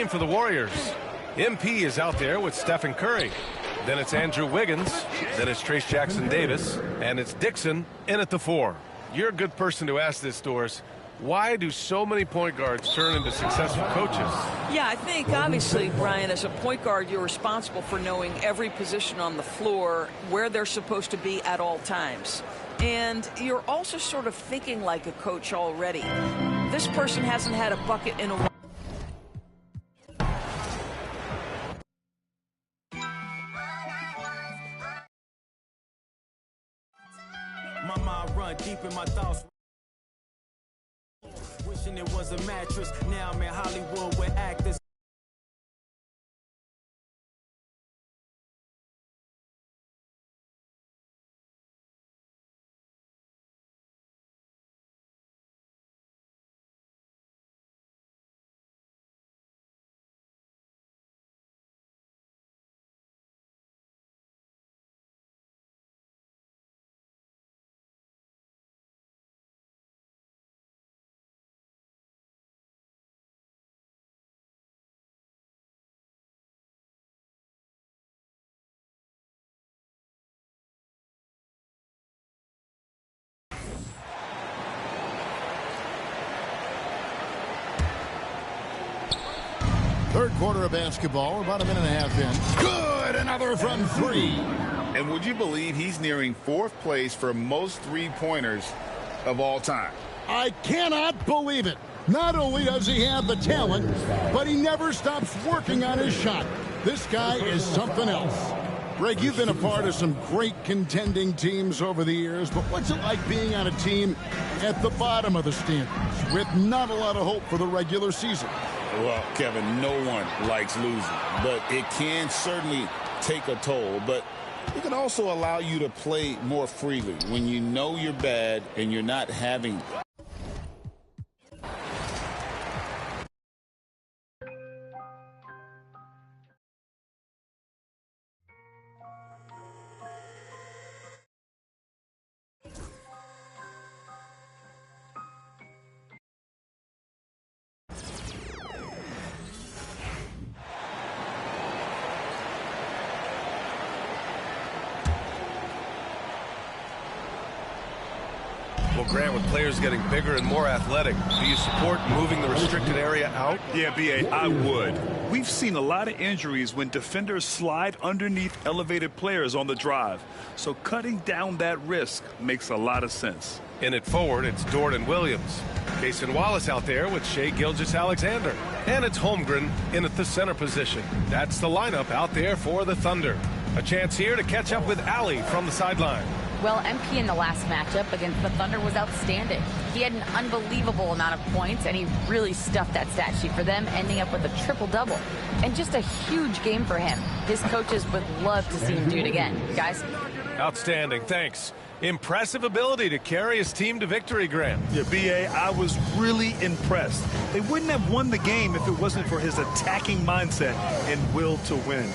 game for the Warriors. MP is out there with Stephen Curry. Then it's Andrew Wiggins. Then it's Trace Jackson-Davis. And it's Dixon in at the 4. You're a good person to ask this, Doris. Why do so many point guards turn into successful coaches? Yeah, I think obviously, Brian, as a point guard, you're responsible for knowing every position on the floor, where they're supposed to be at all times. And you're also sort of thinking like a coach already. This person hasn't had a bucket in a while. My mind run deep in my thoughts. Wishing it was a mattress. Now I'm in Hollywood with actors. Third quarter of basketball, about a minute and a half in. Good, another from 3. And would you believe he's nearing 4th place for most three-pointers of all time? I cannot believe it. Not only does he have the talent, but he never stops working on his shot. This guy is something else. Greg, you've been a part of some great contending teams over the years, but what's it like being on a team at the bottom of the standings with not a lot of hope for the regular season? Well, Kevin, no one likes losing, but it can certainly take a toll. But it can also allow you to play more freely when you know you're bad and you're not having Well, Grant, with players getting bigger and more athletic, do you support moving the restricted area out? Yeah, B.A., I would. We've seen a lot of injuries when defenders slide underneath elevated players on the drive. So cutting down that risk makes a lot of sense. In at forward, it's Dort and Williams. Cason Wallace out there with Shai Gilgeous-Alexander. And it's Holmgren in at the center position. That's the lineup out there for the Thunder. A chance here to catch up with Allie from the sideline. Well, MP in the last matchup against the Thunder was outstanding. He had an unbelievable amount of points, and he really stuffed that stat sheet for them, ending up with a triple-double. And just a huge game for him. His coaches would love to see him do it again. Guys? Outstanding. Thanks. Impressive ability to carry his team to victory, Grant. Yeah, B.A., I was really impressed. They wouldn't have won the game if it wasn't for his attacking mindset and will to win.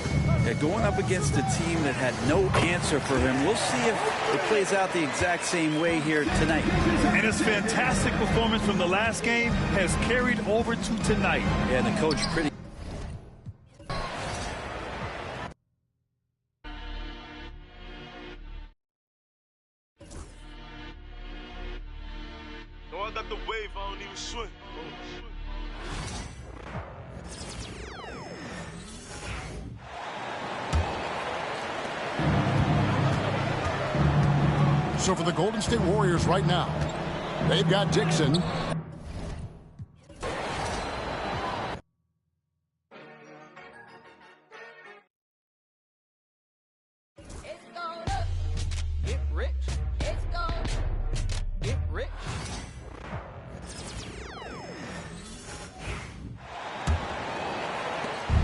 Yeah, going up against a team that had no answer for him. We'll see if it plays out the exact same way here tonight. And his fantastic performance from the last game has carried over to tonight. Yeah, and the coach pretty... Oh, I got the wave, I don't even swim. So for the Golden State Warriors right now, they've got Dixon.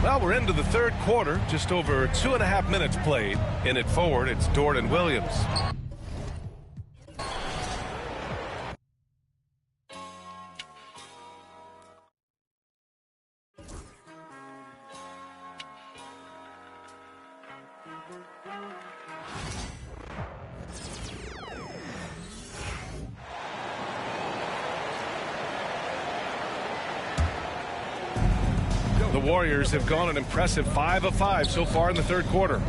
Well, we're into the third quarter, just over 2.5 minutes played. In at forward, it's Dort and Williams. The Warriors have gone an impressive 5 of 5 so far in the third quarter.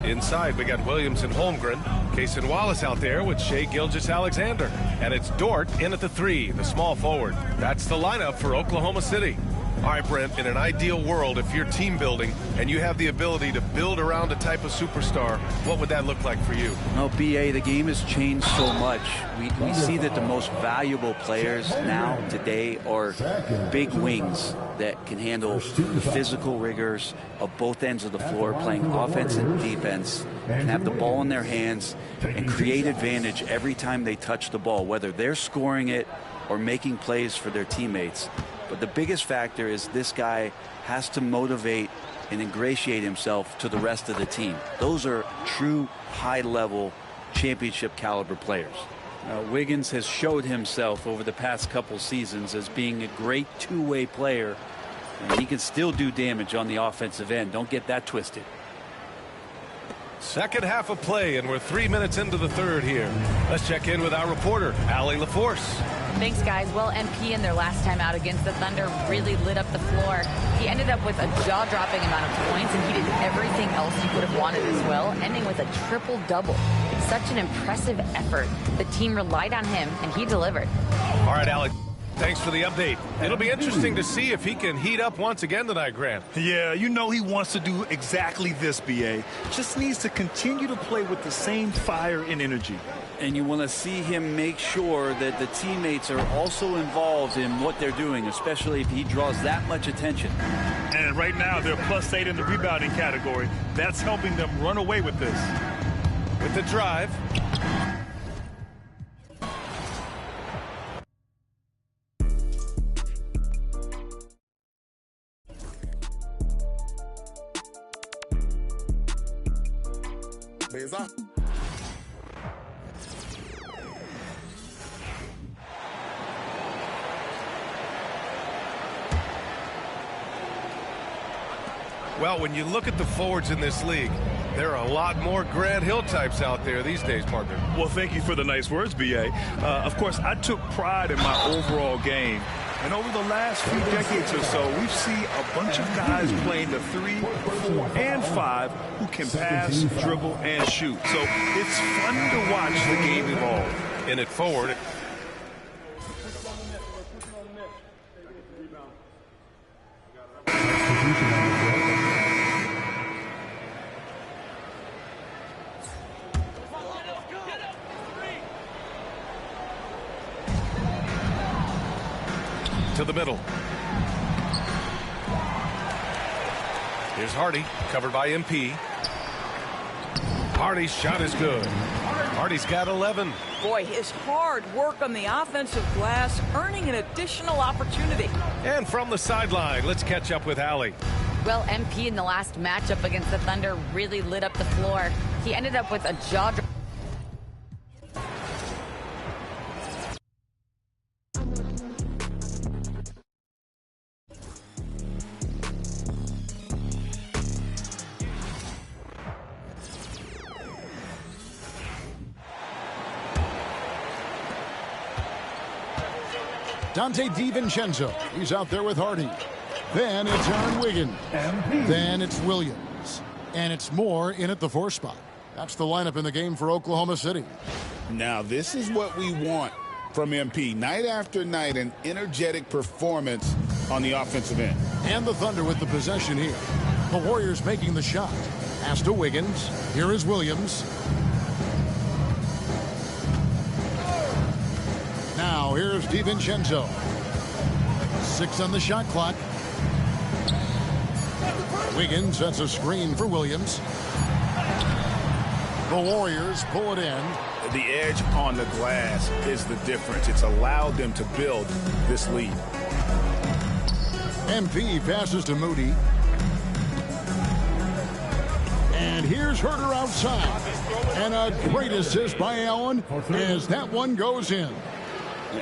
Inside, we got Williams and Holmgren. Cason Wallace out there with Shai Gilgeous-Alexander. And it's Dort in at the 3, the small forward. That's the lineup for Oklahoma City. All right, Brent, in an ideal world, if you're team building and you have the ability to build around a type of superstar, what would that look like for you? Well, BA, the game has changed so much. We see that the most valuable players now, today, are big wings that can handle the physical rigors of both ends of the floor, playing offense and defense, and have the ball in their hands and create advantage every time they touch the ball, whether they're scoring it or making plays for their teammates. But the biggest factor is this guy has to motivate and ingratiate himself to the rest of the team. Those are true high-level championship caliber players. Wiggins has showed himself over the past couple seasons as being a great two-way player, and he can still do damage on the offensive end. Don't get that twisted. Second half of play, and we're 3 minutes into the third here. Let's check in with our reporter, Allie LaForce. Thanks, guys. Well, MP in their last time out against the Thunder really lit up the floor. He ended up with a jaw-dropping amount of points, and he did everything else he could have wanted as well, ending with a triple-double. It's such an impressive effort. The team relied on him, and he delivered. All right, Allie. Thanks for the update. It'll be interesting to see if he can heat up once again tonight, Grant. Yeah, you know he wants to do exactly this, BA. Just needs to continue to play with the same fire and energy. And you want to see him make sure that the teammates are also involved in what they're doing, especially if he draws that much attention. And right now, they're +8 in the rebounding category. That's helping them run away with this. With the drive. Well, when you look at the forwards in this league, there are a lot more Grant Hill types out there these days, partner. Well, thank you for the nice words, BA. Of course, I took pride in my overall game. And over the last few decades or so, we've seen a bunch of guys playing the 3, 4, and 5 who can pass, dribble, and shoot. So it's fun to watch the game evolve. In it forward. To the middle. Here's Hardy, covered by MP. Hardy's shot is good. Hardy's got 11. Boy, his hard work on the offensive glass earning an additional opportunity. And from the sideline, let's catch up with Allie. Well, MP in the last matchup against the Thunder really lit up the floor. He ended up with a jaw. Dante DiVincenzo. He's out there with Hardy. Then it's Aaron Wiggins. Then it's Williams. And it's Moore in at the 4 spot. That's the lineup in the game for Oklahoma City. Now, this is what we want from MP. Night after night, an energetic performance on the offensive end. And the Thunder with the possession here. The Warriors making the shot. Pass to Wiggins. Here is Williams. Now here's DiVincenzo. 6 on the shot clock. Wiggins sets a screen for Williams. The Warriors pull it in. The edge on the glass is the difference. It's allowed them to build this lead. MP passes to Moody. And here's Herter outside. And a great assist by Allen as that one goes in.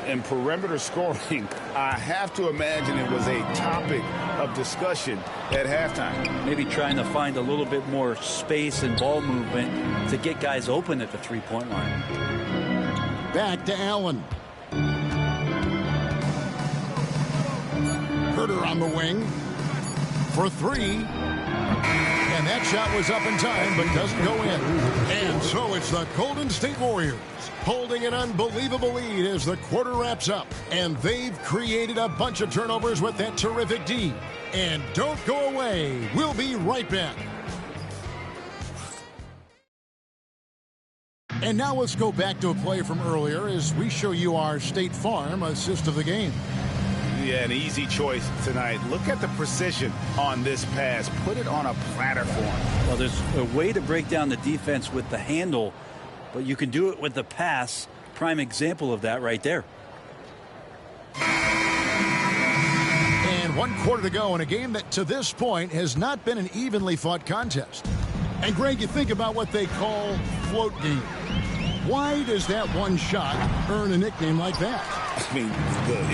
And perimeter scoring, I have to imagine it was a topic of discussion at halftime. Maybe trying to find a little bit more space and ball movement to get guys open at the three-point line. Back to Allen. Herter on the wing for 3. And that shot was up in time, but doesn't go in. And so it's the Golden State Warriors holding an unbelievable lead as the quarter wraps up. And they've created a bunch of turnovers with that terrific D. And don't go away. We'll be right back. And now let's go back to a play from earlier as we show you our State Farm assist of the game. Yeah, an easy choice tonight. Look at the precision on this pass. Put it on a platter for him. Well, there's a way to break down the defense with the handle, but you can do it with the pass. Prime example of that right there. And 1 quarter to go in a game that to this point has not been an evenly fought contest. And Greg, you think about what they call float game. Why does that one shot earn a nickname like that? I mean,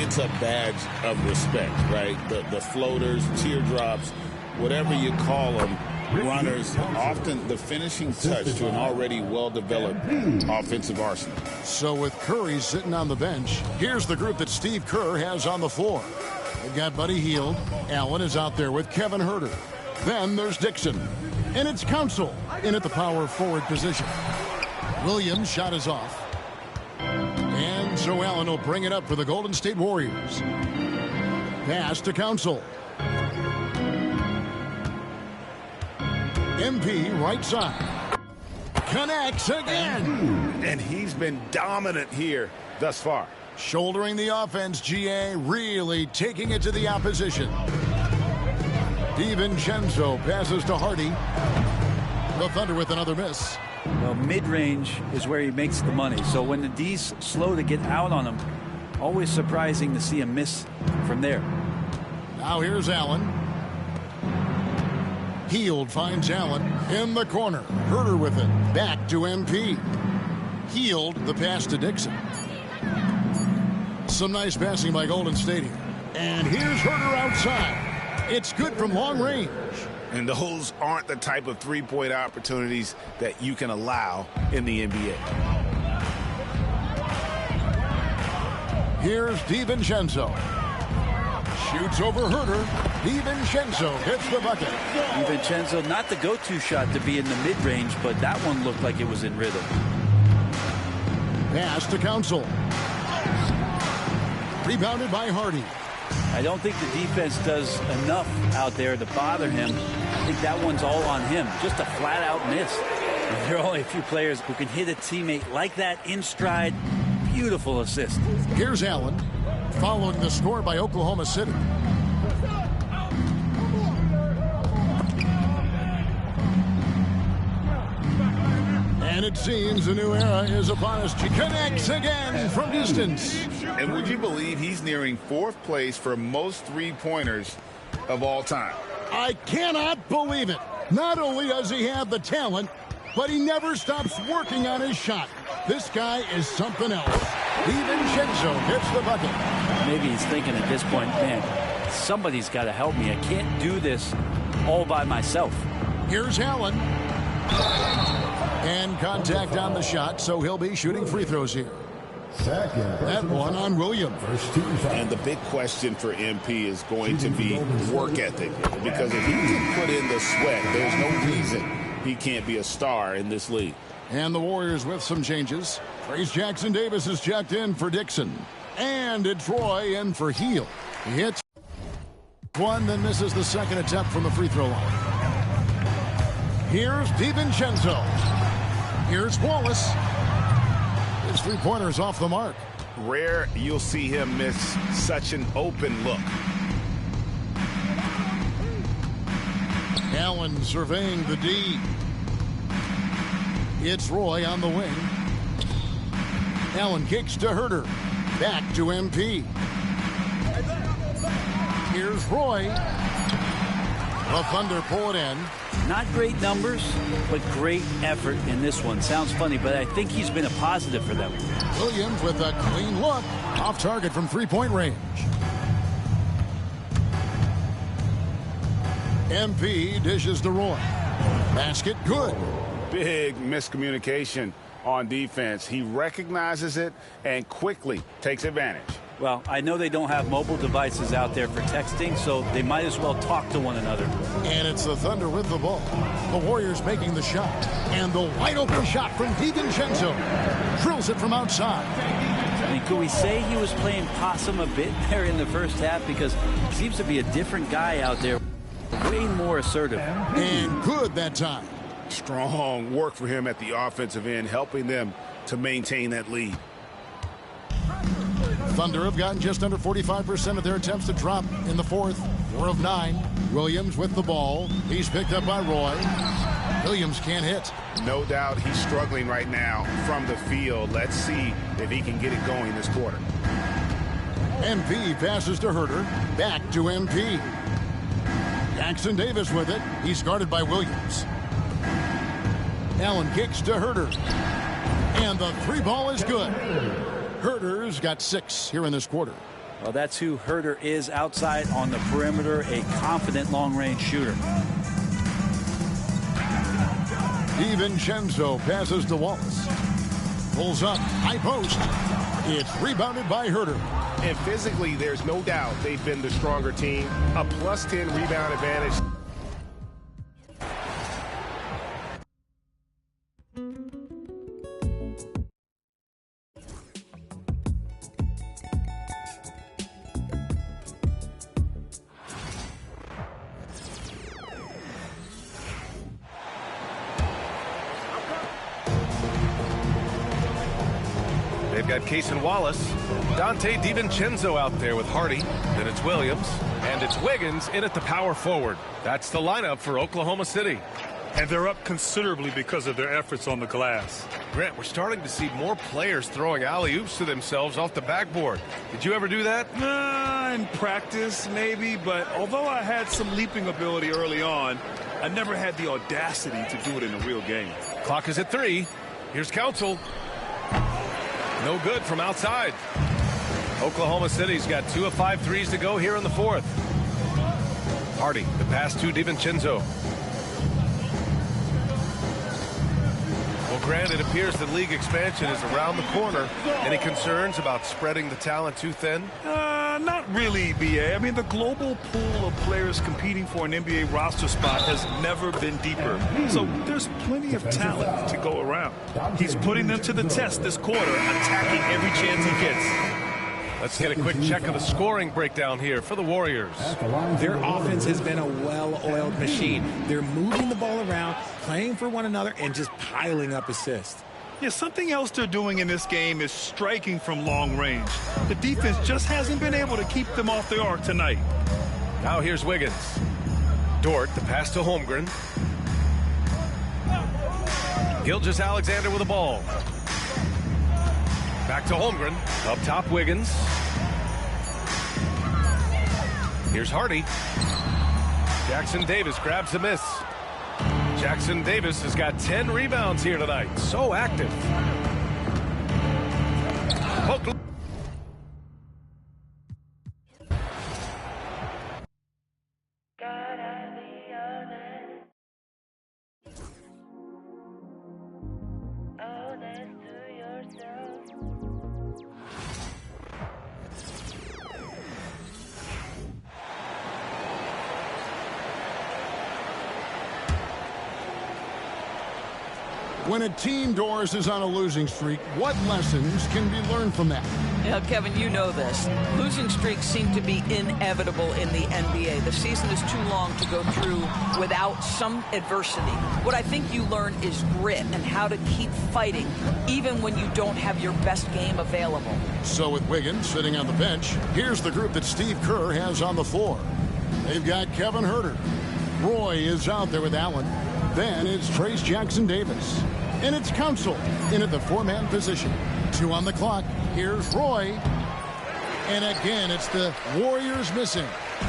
it's a badge of respect, right? The floaters, teardrops, whatever you call them, runners, often the finishing touch to an already well-developed offensive arsenal. So with Curry sitting on the bench, here's the group that Steve Kerr has on the floor. They've got Buddy Hield. Allen is out there with Kevin Herter. Then there's Dixon. And it's Council in at the power forward position. Williams' shot is off. And so Allen will bring it up for the Golden State Warriors. Pass to Council. MP right side. Connects again. And he's been dominant here thus far. Shouldering the offense, GA really taking it to the opposition. DiVincenzo passes to Hardy. The Thunder with another miss. Well, mid-range is where he makes the money. So when the D's slow to get out on him, always surprising to see him miss from there. Now here's Allen. Hield finds Allen in the corner. Herter with it. Back to MP. Hield the pass to Dixon. Some nice passing by Golden State here. And here's Herter outside. It's good from long range. And those aren't the type of three-point opportunities that you can allow in the NBA. Here's DiVincenzo. Shoots over Herter. DiVincenzo hits the bucket. DiVincenzo, not the go-to shot to be in the mid-range, but that one looked like it was in rhythm. Pass to Council. Rebounded by Hardy. I don't think the defense does enough out there to bother him. I think that one's all on him. Just a flat-out miss. And there are only a few players who can hit a teammate like that in stride. Beautiful assist. Here's Allen, following the score by Oklahoma City. And it seems a new era is upon us. She connects again from distance. And would you believe he's nearing 4th place for most three-pointers of all time? I cannot believe it. Not only does he have the talent, but he never stops working on his shot. This guy is something else. DiVincenzo hits the bucket. Maybe he's thinking at this point, man, somebody's got to help me. I can't do this all by myself. Here's Allen. And contact on the shot, so he'll be shooting free throws here. That one on Williams. And the big question for MP is going to be work ethic. Because if he can put in the sweat, there's no reason he can't be a star in this league. And the Warriors with some changes. Trace Jackson Davis is checked in for Dixon. And it's Roy in for Hield. He hits. one, then misses the second attempt from the free throw line. Here's DiVincenzo. Here's Wallace. His three-pointer's off the mark. Rare you'll see him miss such an open look. Allen surveying the D. It's Roy on the wing. Allen kicks to Herter. Back to MP. Here's Roy. The Thunder pull it in. Not great numbers, but great effort in this one. Sounds funny, but I think he's been a positive for them. Williams with a clean look. Off target from three-point range. MP dishes to Roy. Basket good. Big miscommunication on defense. He recognizes it and quickly takes advantage. Well, I know they don't have mobile devices out there for texting, so they might as well talk to one another. And it's the Thunder with the ball. The Warriors making the shot. And the wide open shot from DiVincenzo. Drills it from outside. I mean, could we say he was playing possum a bit there in the first half? Because he seems to be a different guy out there. Way more assertive. And good that time. Strong work for him at the offensive end, helping them to maintain that lead. Thunder have gotten just under 45% of their attempts to drop in the fourth. 4 of 9. Williams with the ball. He's picked up by Roy. Williams can't hit. No doubt he's struggling right now from the field. Let's see if he can get it going this quarter. MP passes to Herter. Back to MP. Jackson Davis with it. He's guarded by Williams. Allen kicks to Herter. And the three ball is good. Herter's got 6 here in this quarter. Well, that's who Herter is outside on the perimeter, a confident long-range shooter. DiVincenzo passes to Wallace. Pulls up, high post. It's rebounded by Herter. And physically, there's no doubt they've been the stronger team. A +10 rebound advantage. They've got Cason Wallace, Dante DiVincenzo out there with Hardy. Then it's Williams, and it's Wiggins in at the power forward. That's the lineup for Oklahoma City. And they're up considerably because of their efforts on the glass. Grant, we're starting to see more players throwing alley-oops to themselves off the backboard. Did you ever do that? In practice, maybe, but although I had some leaping ability early on, I never had the audacity to do it in a real game. Clock is at 3. Here's Council. No good from outside. Oklahoma City's got 2 of 5 threes to go here in the fourth. Hardy, the pass to DiVincenzo. Well, Grant, it appears the league expansion is around the corner. Any concerns about spreading the talent too thin? Not really, BA. I mean, the global pool of players competing for an NBA roster spot has never been deeper. So there's plenty of talent to go around. He's putting them to the test this quarter, attacking every chance he gets. Let's get a quick check of the scoring breakdown here for the Warriors. Their offense has been a well-oiled machine. They're moving the ball around, playing for one another, and just piling up assists. Yeah, something else they're doing in this game is striking from long range. The defense just hasn't been able to keep them off the arc tonight. Now here's Wiggins. Dort, the pass to Holmgren. Gilgeous-Alexander with the ball. Back to Holmgren. Up top, Wiggins. Here's Hardy. Jackson Davis grabs the miss. Jackson Davis has got 10 rebounds here tonight. So active. When a team, Doris, is on a losing streak, what lessons can be learned from that? Yeah, Kevin, you know this. Losing streaks seem to be inevitable in the NBA. The season is too long to go through without some adversity. What I think you learn is grit and how to keep fighting, even when you don't have your best game available. So with Wiggins sitting on the bench, here's the group that Steve Kerr has on the floor. They've got Kevin Huerter. Roy is out there with Allen. Then it's Trace Jackson Davis. And it's Council in at the 4-man position. 2 on the clock. Here's Roy. And again, it's the Warriors missing.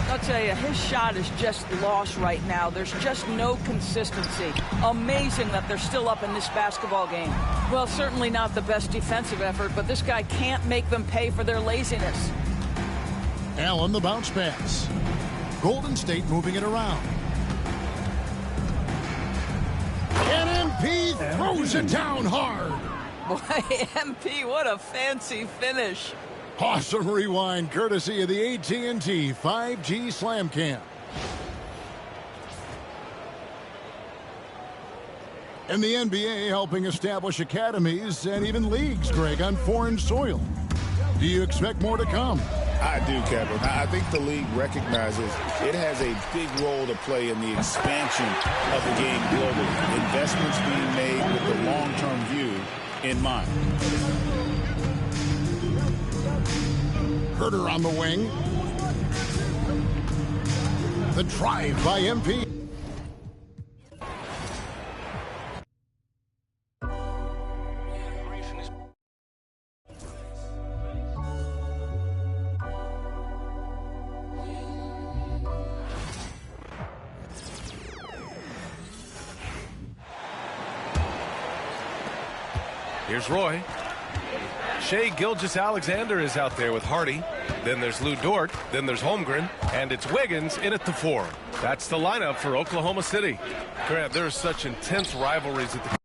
I'll tell you, his shot is just lost right now. There's just no consistency. Amazing that they're still up in this basketball game. Well, certainly not the best defensive effort, but this guy can't make them pay for their laziness. Allen, the bounce pass. Golden State moving it around. And MP throws it down hard. Boy, MP, what a fancy finish. Awesome rewind courtesy of the AT&T 5G Slam Cam. And the NBA helping establish academies and even leagues, Greg, on foreign soil. Do you expect more to come? I do, Kevin. I think the league recognizes it has a big role to play in the expansion of the game globally. Investments being made with the long-term view in mind. Huerter on the wing. The drive by MP. Here's Roy. Shai Gilgeous-Alexander is out there with Hardy. Then there's Lou Dort. Then there's Holmgren. And it's Wiggins in at the 4. That's the lineup for Oklahoma City. Grant, there are such intense rivalries at the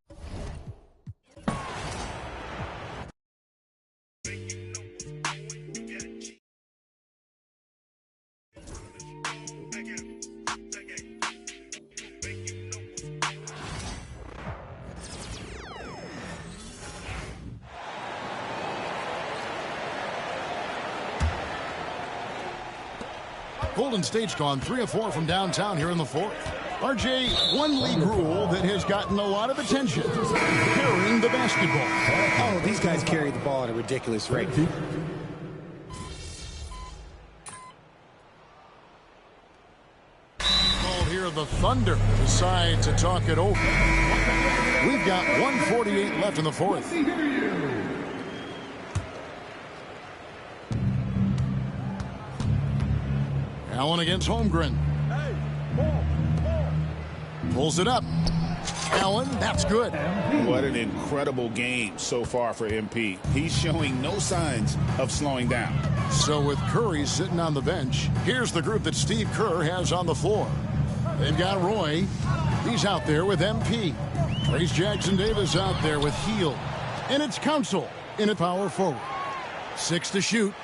Golden State's gone 3 of 4 from downtown here in the 4th. RJ, one league rule that has gotten a lot of attention, carrying the basketball. Oh, these guys carry the ball at a ridiculous rate. Well, here the Thunder decide to talk it over. We've got 1:48 left in the 4th. Allen against Holmgren. Pulls it up. Allen, that's good. What an incredible game so far for MP. He's showing no signs of slowing down. So with Curry sitting on the bench, here's the group that Steve Kerr has on the floor. They've got Roy. He's out there with MP. Trace Jackson Davis out there with Hield. And it's Council in a power forward. 6 to shoot.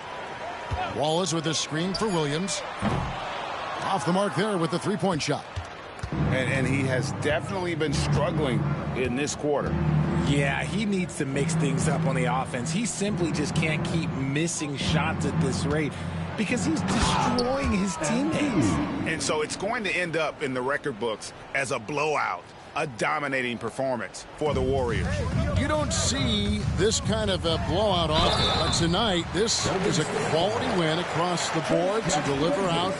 Wallace with a screen for Williams. Off the mark there with the 3-point shot. And he has definitely been struggling in this quarter. Yeah, he needs to mix things up on the offense. He simply just can't keep missing shots at this rate because he's destroying his teammates. And so it's going to end up in the record books as a blowout, a dominating performance for the Warriors. You don't see this kind of a blowout often, but tonight this is a quality win across the board to deliver out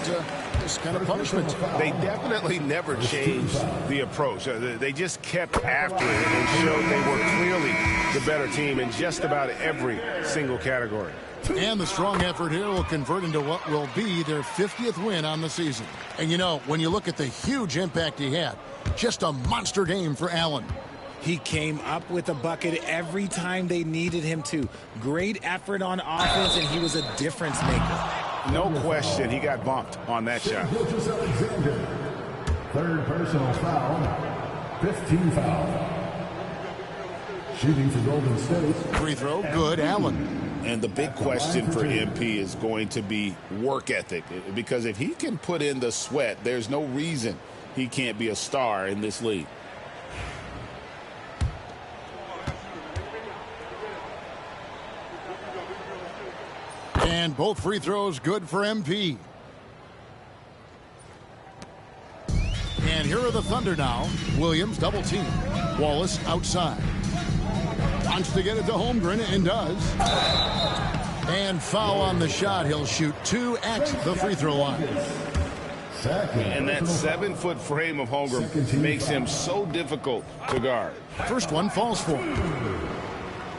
this kind of punishment. They definitely never changed the approach. They just kept after it and showed they were clearly the better team in just about every single category. And the strong effort here will convert into what will be their 50th win on the season. And you know, when you look at the huge impact he had, just a monster game for Allen. He came up with a bucket every time they needed him to. Great effort on offense, and he was a difference maker. No question he got bumped on that shot. Third personal foul. 15 foul. Shooting for Golden State. Free throw, good, Allen. And the big question for MP is going to be work ethic. Because if he can put in the sweat, there's no reason he can't be a star in this league. And both free throws good for MP. And here are the Thunder now. Williams double team. Wallace outside. Wants to get it to Holmgren and does. And foul on the shot. He'll shoot 2 at the free throw line. And that 7-foot frame of Holmgren makes him so difficult to guard. First one falls for him.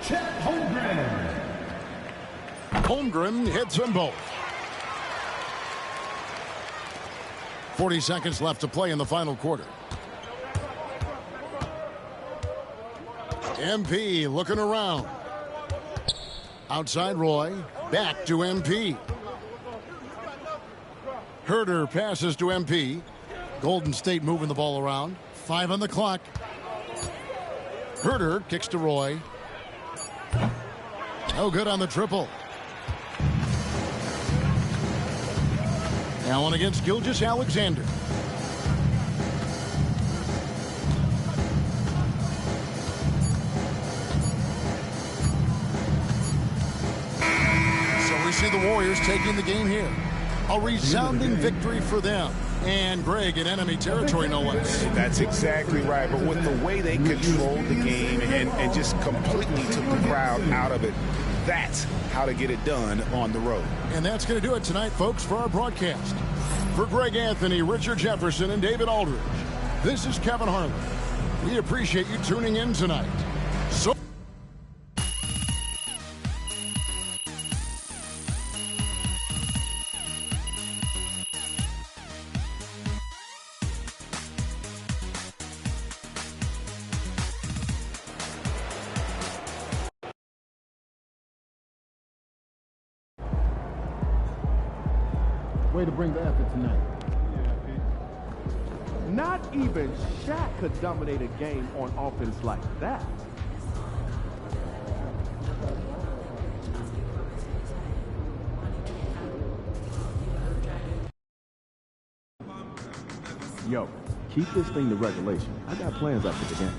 Chet Holmgren. Holmgren hits them both. 40 seconds left to play in the final quarter. MP looking around. Outside Roy. Back to MP. Herder passes to MP. Golden State moving the ball around. 5 on the clock. Herder kicks to Roy. No good on the triple. Allen against Gilgeous-Alexander. So we see the Warriors taking the game here. A resounding victory for them. And Greg in enemy territory, no less. That's exactly right. But with the way they controlled the game and just completely took the crowd out of it, that's how to get it done on the road. And that's going to do it tonight, folks, for our broadcast. For Greg Anthony, Richard Jefferson, and David Aldridge, this is Kevin Harlan. We appreciate you tuning in tonight. So way to bring the effort tonight. Not even Shaq could dominate a game on offense like that. Yo, keep this thing to regulation. I got plans after the game.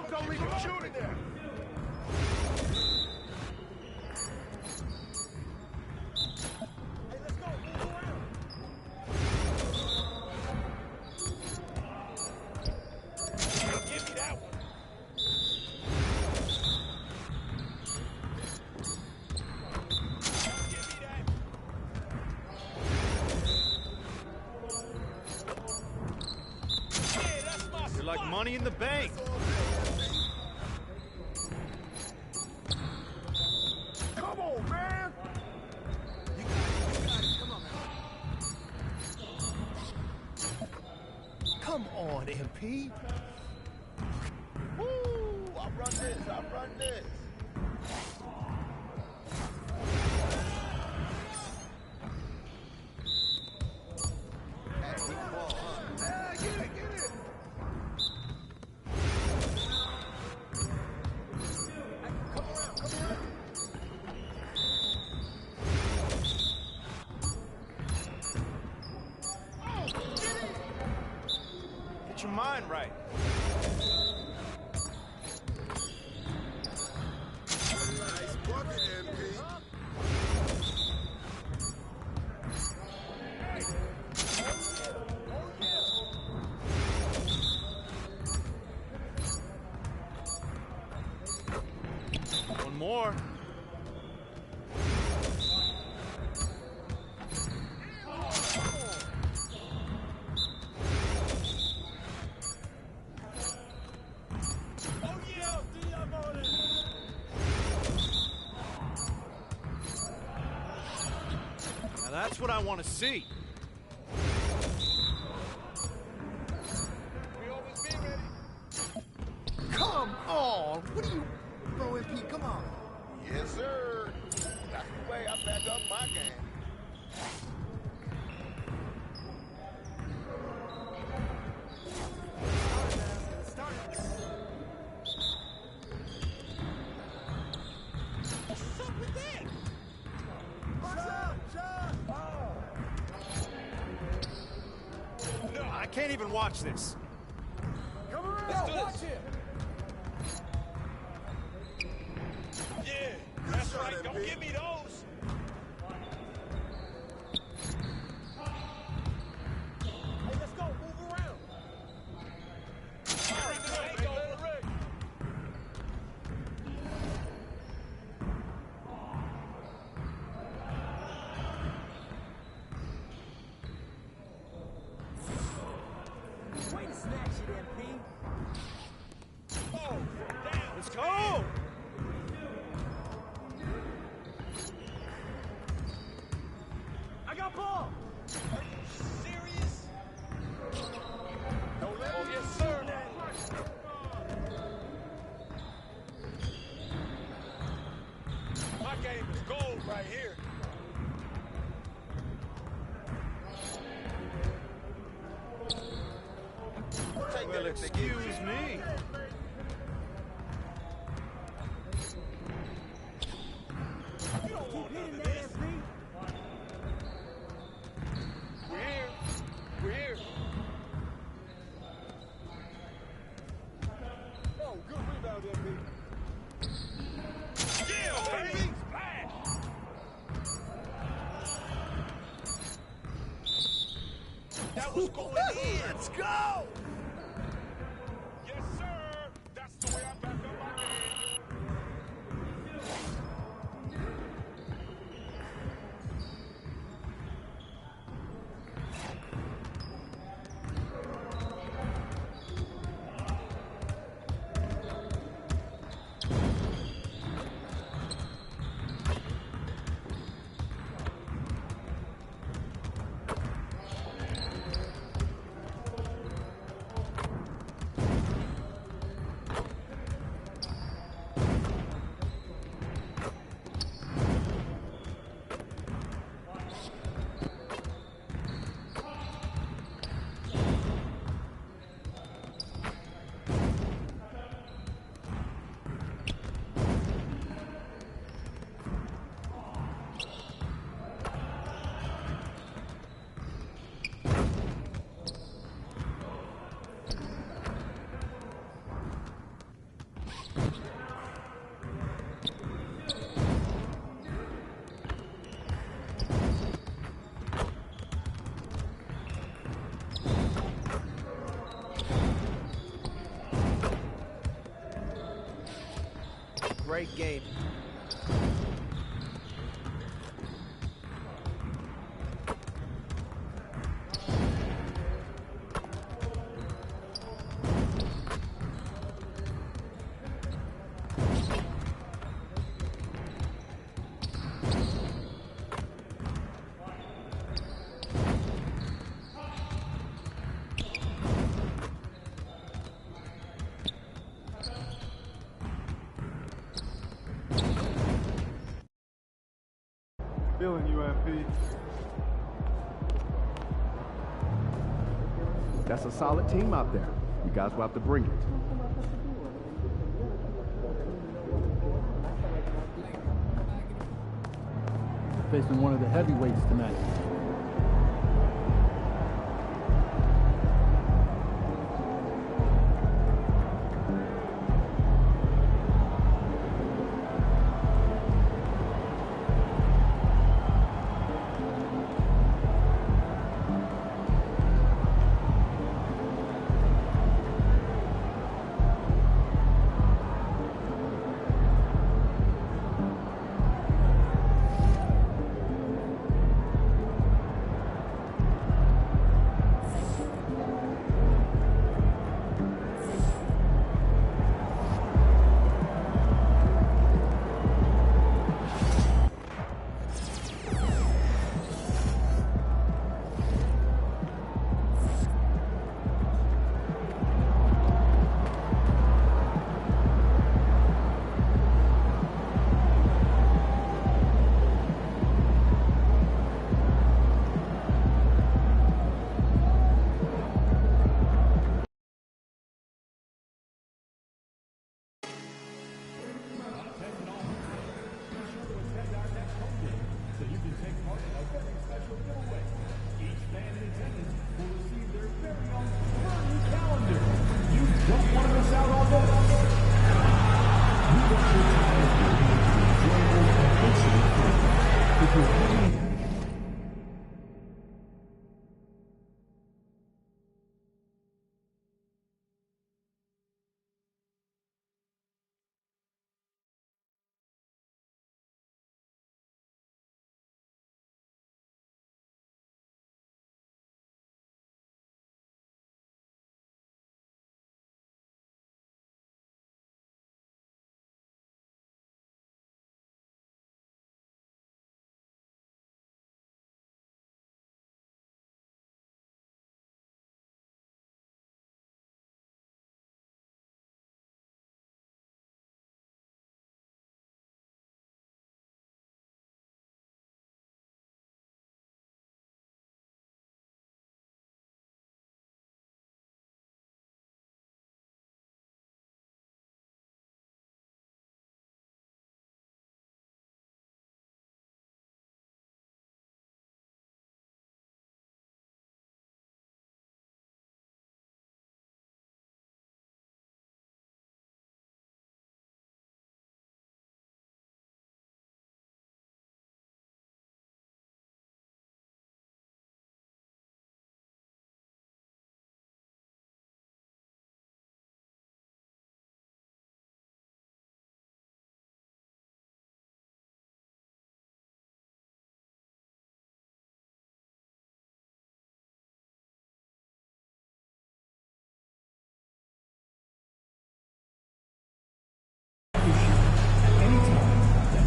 Don't leave him shooting there. Hey, let's go. Move around. Give me that one. Give me that. Yeah, that's my spot. You're like money in the bank. Come on, man. You got it. Come on, man. Come on, MP. Woo! I run this. Yeah, get it. Come around. Get your mind right. Nice bucket, MP. One more. Oh, yeah, D, I'm on it. Now that's what I want to see. We always be ready. Come on. What are you... Bro, MP, come on. Yes, sir. That's the way I back up my game. Start it. What's up with that? No, I can't even watch this. Come around. Let's do Watch this. him. Yeah, that's right. Don't give me those. Hey, let's go. Move around. Way to snatch it, MP. Oh, down. Let's go. I got ball. Are you serious? Don't let him. Yes, sir. My game is gold right here. Well, excuse me. You don't want none Hitting of that, this. MP. We're here. We're here. Oh, good rebound, MP. Yeah, baby. Splash. That was going in. Let's go. Yes, sir. That's the way I back up my game. great game. Feeling you, MP. That's a solid team out there. You guys will have to bring it. Facing one of the heavyweights tonight.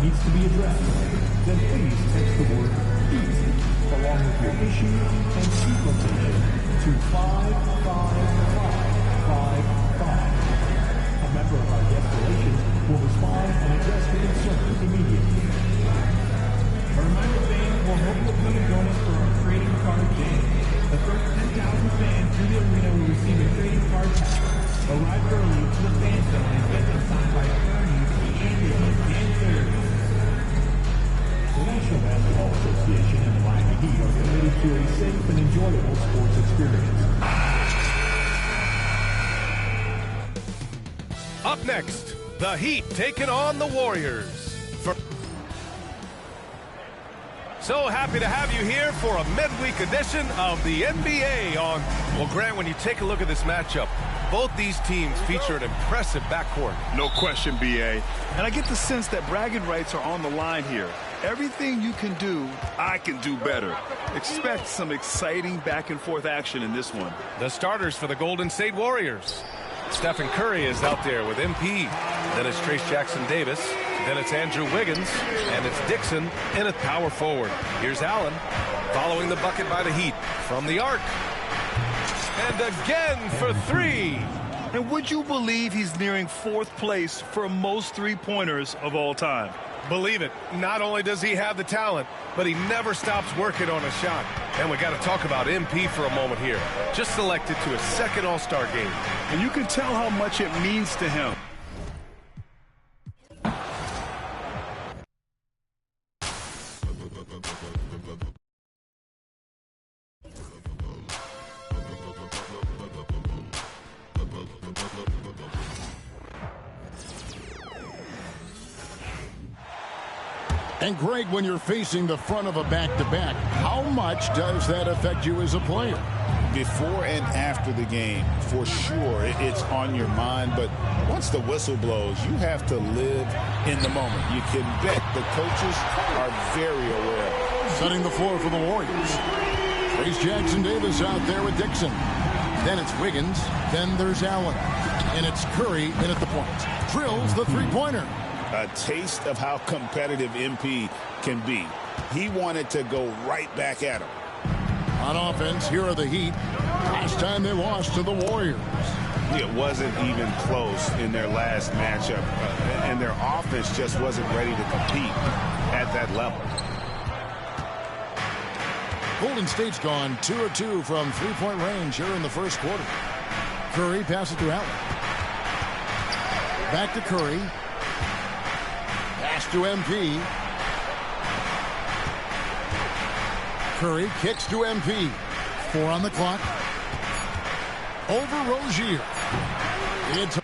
Needs to be addressed, then please text the word EASY along with your issue and seat location to 55555. A member of our guest relations will respond and address your concern immediately. A reminder, fans, we'll hope you'll come and join us for our trading card game. The first 10,000 fans through the arena will receive a trading card pack. Arrive early to the fan zone and get them signed by attorneys Andy and Terry. The National Basketball Association and the Miami Heat are committed to a safe and enjoyable sports experience. Up next, the Heat taking on the Warriors. So happy to have you here for a midweek edition of the NBA on... Well, Grant, when you take a look at this matchup, Both these teams feature an impressive backcourt. No question, B.A. And I get the sense that bragging rights are on the line here. Everything you can do, I can do better. Expect some exciting back-and-forth action in this one. The starters for the Golden State Warriors. Stephen Curry is out there with MP. Then it's Trace Jackson-Davis. Then it's Andrew Wiggins. And it's Dixon in at power forward. Here's Allen following the bucket by the Heat from the arc. And again for three. And would you believe he's nearing 4th place for most three-pointers of all time? Believe it. Not only does he have the talent, but he never stops working on a shot. And we got to talk about MP for a moment here. Just selected to his 2nd All-Star game. And you can tell how much it means to him. And Greg, when you're facing the front of a back-to-back, how much does that affect you as a player? Before and after the game, for sure, it's on your mind. But once the whistle blows, you have to live in the moment. You can bet the coaches are very aware. Setting the floor for the Warriors. Trace Jackson-Davis out there with Dixon. Then it's Wiggins. Then there's Allen. And it's Curry in at the point. Drills the three-pointer. A taste of how competitive MP can be. He wanted to go right back at him. On offense, here are the Heat. Last time they lost to the Warriors. It wasn't even close in their last matchup. And their offense just wasn't ready to compete at that level. Golden State's gone 2 of 2 from three-point range here in the first quarter. Curry passes to Allen. Back to Curry. Pass to MP. Curry kicks to MP. 4 on the clock. Over Rozier. It's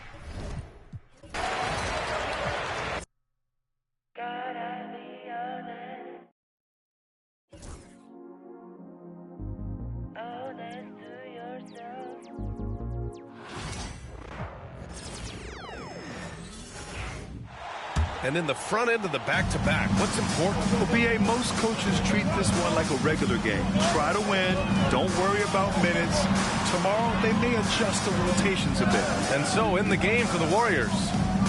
And in the front end of the back-to-back, what's important? Well, B.A., most coaches treat this one like a regular game. Try to win. Don't worry about minutes. Tomorrow, they may adjust the rotations a bit. And so in the game for the Warriors,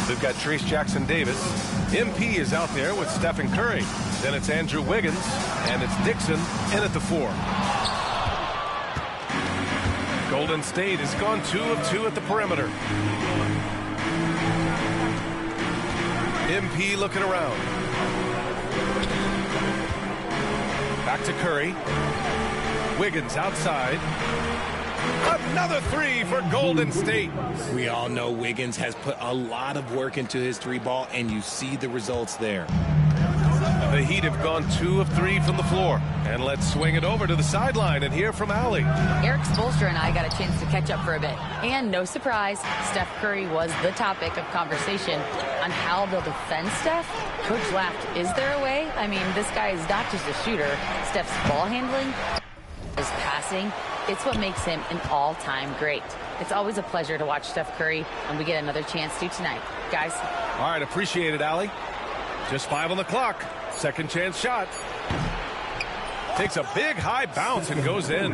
they've got Trace Jackson-Davis. MP is out there with Stephen Curry. Then it's Andrew Wiggins. And it's Dixon in at the 4. Golden State has gone 2 of 2 at the perimeter. MP looking around. Back to Curry. Wiggins outside. Another 3 for Golden State. We all know Wiggins has put a lot of work into his 3-ball, and you see the results there. The Heat have gone 2 of 3 from the floor. And let's swing it over to the sideline and hear from Allie. Eric Spoelstra and I got a chance to catch up for a bit. And no surprise, Steph Curry was the topic of conversation on how they'll defend Steph. Coach laughed, is there a way? I mean, this guy is not just a shooter. Steph's ball handling, his passing, it's what makes him an all-time great. It's always a pleasure to watch Steph Curry, and we get another chance to tonight. Guys. All right, appreciate it, Allie. Just 5 on the clock. Second chance shot. Takes a big high bounce and goes in.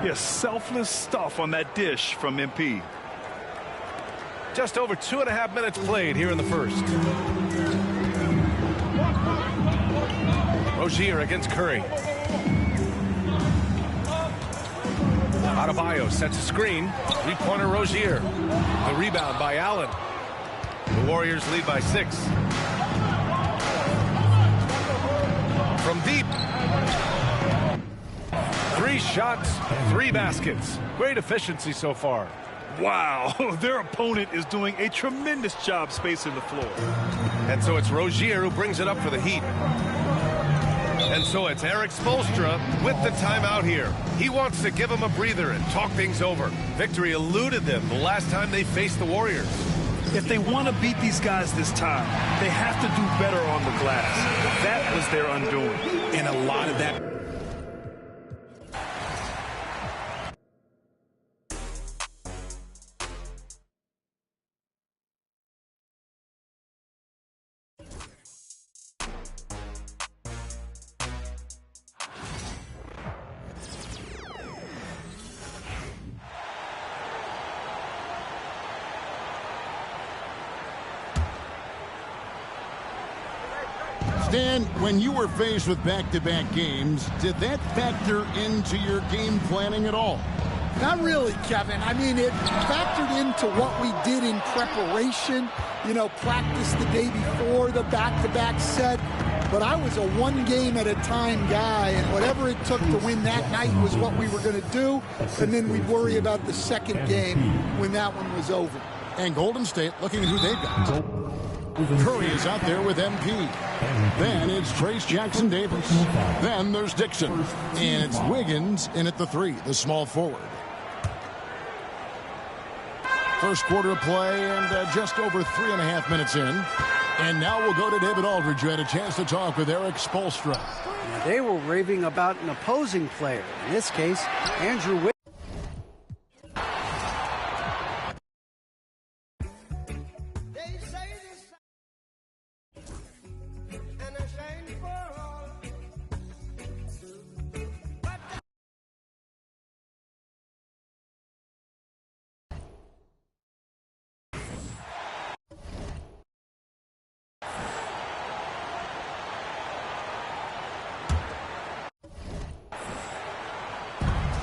Yeah, selfless stuff on that dish from MP. Just over 2.5 minutes played here in the first. Rozier against Curry. Adebayo sets a screen. Three-pointer Rozier. The rebound by Allen. The Warriors lead by 6. From deep. 3 shots, 3 baskets. Great efficiency so far. Wow, their opponent is doing a tremendous job spacing the floor. And so it's Rozier who brings it up for the Heat. And so it's Eric Spoelstra with the timeout here. He wants to give them a breather and talk things over. Victory eluded them the last time they faced the Warriors. If they want to beat these guys this time, they have to do better on the glass. That was their undoing. And a lot of that Stan, when you were faced with back-to-back games, did that factor into your game planning at all? Not really, Kevin. I mean, it factored into what we did in preparation. You know, practice the day before the back-to-back set. But I was a one-game-at-a-time guy, and whatever it took to win that night was what we were going to do. And then we'd worry about the second game when that one was over. And Golden State looking at who they've got. Curry is out there with MP. Then it's Trace Jackson-Davis. Then there's Dixon. And it's Wiggins in at the 3, the small forward. First quarter of play and just over 3.5 minutes in. And now we'll go to David Aldridge, who had a chance to talk with Eric Spoelstra. Now they were raving about an opposing player. In this case, Andrew Wiggins.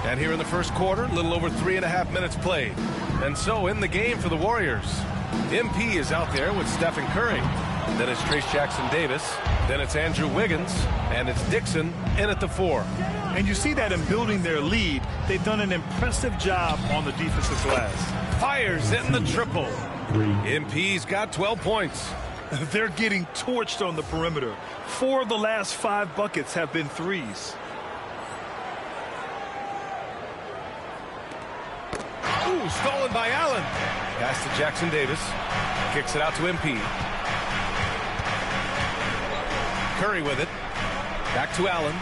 And here in the first quarter, a little over 3.5 minutes played. And so in the game for the Warriors, MP is out there with Stephen Curry. Then it's Trace Jackson-Davis. Then it's Andrew Wiggins. And it's Dixon in at the 4. And you see that in building their lead, they've done an impressive job on the defensive glass. Fires hitting the triple. MP's got 12 points. They're getting torched on the perimeter. 4 of the last 5 buckets have been threes. Ooh, stolen by Allen. Pass to Jackson-Davis. Kicks it out to MP. Curry with it. Back to Allen.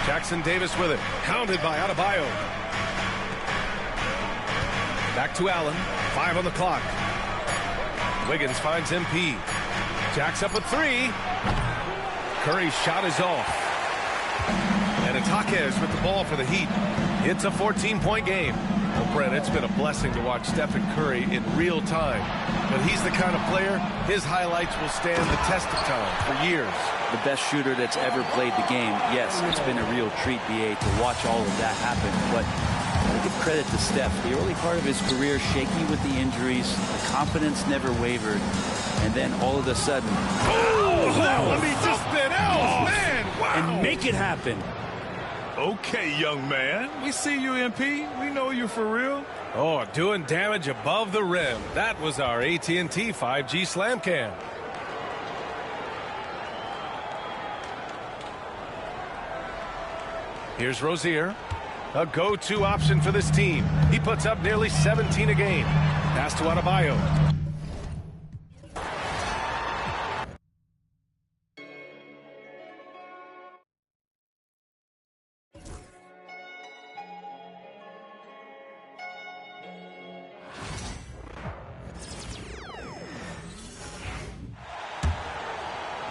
Jackson-Davis with it. Counted by Adebayo. Back to Allen. 5 on the clock. Wiggins finds MP. Jacks up a 3. Curry's shot is off. And it's Jaquez with the ball for the Heat. It's a 14-point game. Well, Brent, it's been a blessing to watch Stephen Curry in real time. But he's the kind of player, his highlights will stand the test of time for years. The best shooter that's ever played the game. Yes, it's been a real treat, BA, to watch all of that happen. But I give credit to Steph. The early part of his career, shaky with the injuries. The confidence never wavered. And then all of a sudden, let me just spin out, man! Wow! And make it happen. Okay, young man. We see you, MP. We know you for real. Oh, doing damage above the rim. That was our AT&T 5G Slam Cam. Here's Rozier. A go-to option for this team. He puts up nearly 17 a game. Pass to Adebayo.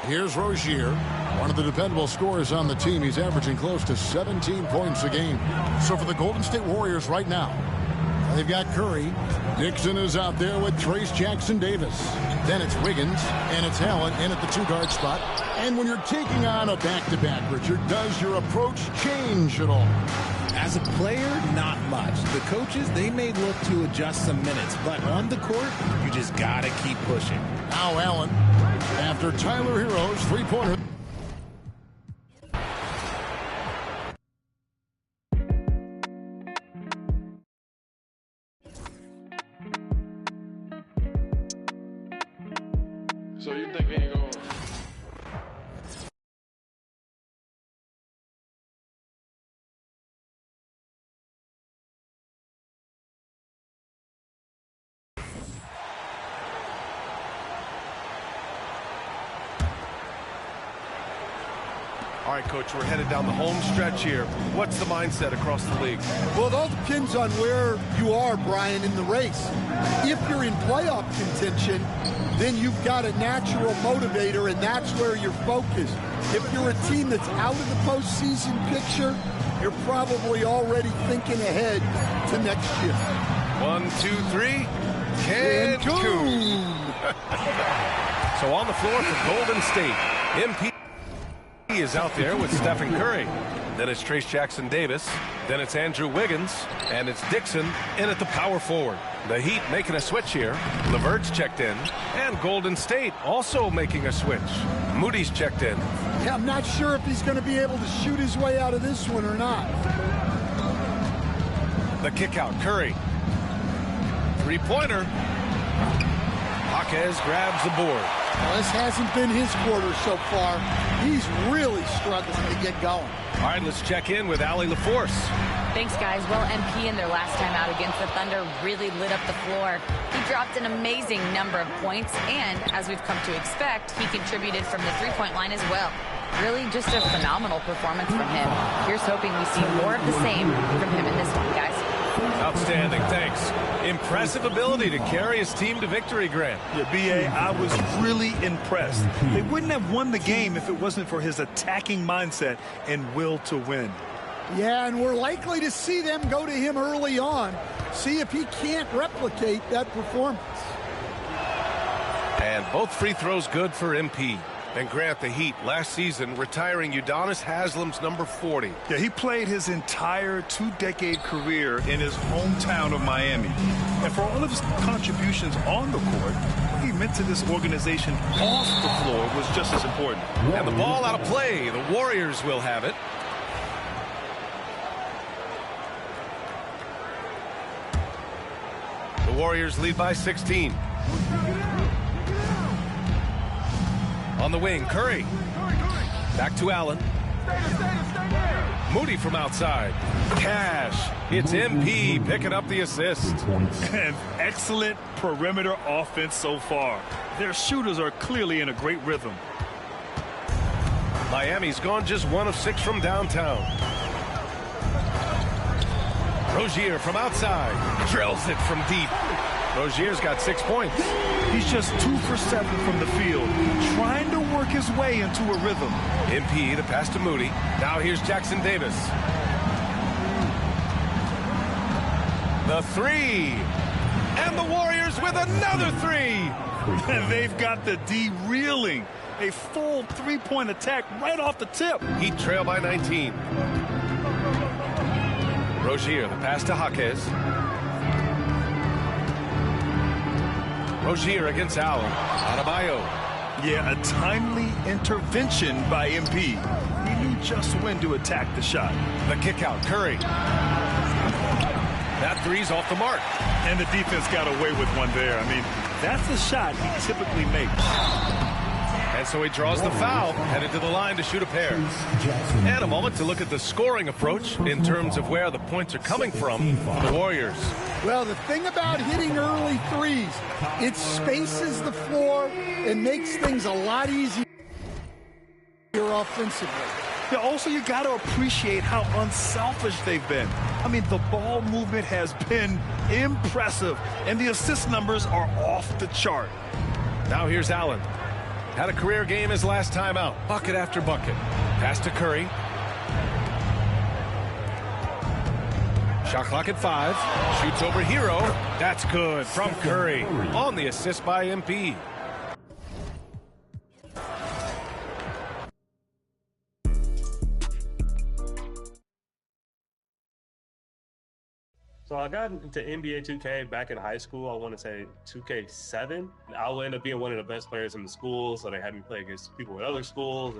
Here's Rozier, one of the dependable scorers on the team. He's averaging close to 17 points a game. So for the Golden State Warriors right now, they've got Curry. Dixon is out there with Trace Jackson-Davis. Then it's Wiggins, and it's Allen in at the 2-guard spot. And when you're taking on a back-to-back, Richard, does your approach change at all? As a player, not much. The coaches, they may look to adjust some minutes, but on the court, you just got to keep pushing. Now Allen, after Tyler Hero's three-pointer. So you think he ain't going? All right, Coach, we're headed down the home stretch here. What's the mindset across the league? Well, it all depends on where you are, Brian, in the race. If you're in playoff contention, then you've got a natural motivator, and that's where you're focused. If you're a team that's out of the postseason picture, you're probably already thinking ahead to next year. 1, 2, 3. Cancun. So on the floor for Golden State, MP is out there with Stephen Curry. Then it's Trace Jackson Davis. Then it's Andrew Wiggins. And it's Dixon in at the power forward. The Heat making a switch here. LeVert's checked in. And Golden State also making a switch. Moody's checked in. Yeah, I'm not sure if he's going to be able to shoot his way out of this one or not. The kick out, Curry. Three-pointer. Jaquez grabs the board. Well, this hasn't been his quarter so far. He's really struggling to get going. All right, let's check in with Allie LaForce. Thanks, guys. Well, MP in their last time out against the Thunder really lit up the floor. He dropped an amazing number of points, and as we've come to expect, he contributed from the three-point line as well. Really just a phenomenal performance from him. Here's hoping we see more of the same from him in this one, guys. Outstanding, thanks. Impressive ability to carry his team to victory, Grant. Yeah, B.A., I was really impressed. They wouldn't have won the game if it wasn't for his attacking mindset and will to win. Yeah, and we're likely to see them go to him early on. See if he can't replicate that performance. And both free throws good for MP. And Grant, the Heat last season retiring Udonis Haslam's number 40. Yeah, he played his entire two-decade career in his hometown of Miami. And for all of his contributions on the court, what he meant to this organization off the floor was just as important. And the ball out of play. The Warriors will have it. The Warriors lead by 16. On the wing, Curry. Back to Allen. Moody from outside. Cash. It's MP picking up the assist. An excellent perimeter offense so far. Their shooters are clearly in a great rhythm. Miami's gone just 1 of 6 from downtown. Rozier from outside. Drills it from deep. Rozier's got 6 points. He's just 2 for 7 from the field, trying to work his way into a rhythm. MP, the pass to Moody. Now here's Jackson Davis. The three. And the Warriors with another 3. And they've got the D reeling. A full three-point attack right off the tip. Heat trail by 19. Rozier, the pass to Jaquez. Rozier against Allen. Adebayo. Yeah, a timely intervention by MP. He knew just when to attack the shot. The kick out, Curry. That three's off the mark. And the defense got away with one there. I mean, that's the shot he typically makes. And so he draws the foul, headed to the line to shoot a pair. And a moment to look at the scoring approach in terms of where the points are coming from for the Warriors. Well, the thing about hitting early threes, it spaces the floor and makes things a lot easier offensively. Yeah, also, you got to appreciate how unselfish they've been. I mean, the ball movement has been impressive, and the assist numbers are off the chart. Now here's Allen. Had a career game his last time out. Bucket after bucket. Pass to Curry. Shot clock at 5. Shoots over Hero. That's good from Curry. On the assist by MP. So I got into NBA 2K back in high school. I want to say 2K7. I will end up being one of the best players in the school, so they had me play against people with other schools.